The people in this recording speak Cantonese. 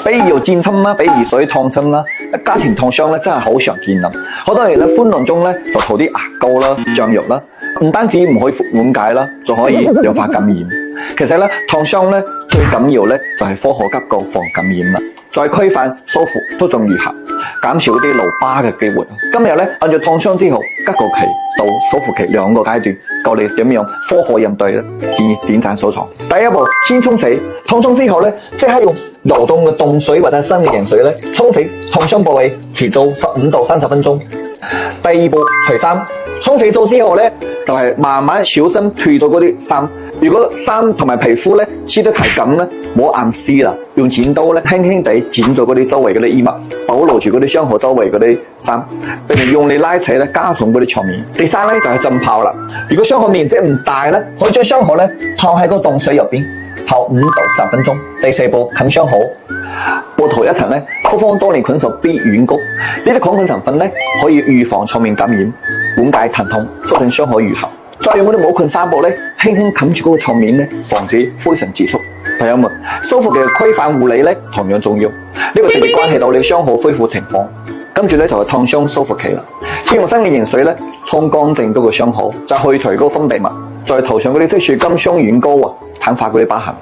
比如有煎親啦，比如熱水燙親啦，家庭燙傷咧真係好常見啦。好多人咧歡樂中咧就塗啲牙膏啦、醬油啦，唔單止唔可以緩解啦，仲可以誘發感染。其實咧燙傷咧最緊要咧就係科學急救防感染啦，再規範修復都仲愈合，減少啲留疤嘅機會。今日咧按照燙傷之後急救期到修復期兩個階段，教你點樣科學應對咧，建議點讚收藏。第一步先沖洗，燙傷之後咧即刻用流動嘅凍水或者生理鹽水咧沖洗燙傷部位，持續15到30分鐘。第二步除衫，沖洗咗之後咧就係慢慢小心脫咗嗰啲衫。如果衫同埋皮膚咧黐得太緊咧，唔好硬撕啦，用剪刀咧輕輕地剪咗嗰啲周圍嗰啲衣物，保留住嗰啲傷口周圍嗰啲衫，並且用力拉扯咧加重嗰啲場面。第三咧就係浸泡啦。如果傷口面積唔大咧，可以將傷口咧泡喺個凍水入邊泡5到10分鐘。第四步冚傷口，薄塗一層咧複方多年菌素 B 軟膏，呢啲抗菌成分咧可以預防場面感染，緩解疼痛，促進傷口愈合。再用嗰啲無菌紗布咧，輕輕冚住嗰個創面咧，防止灰塵積蓄。朋友們，修復嘅規範護理咧同樣重要，呢個直接關係到你傷口恢復情況。跟住咧就係燙傷修復期啦，先用生理鹽水咧沖乾淨嗰個傷口，再去除嗰個分泌物，再塗上嗰啲即係金霜軟膏啊，淡化嗰啲疤痕。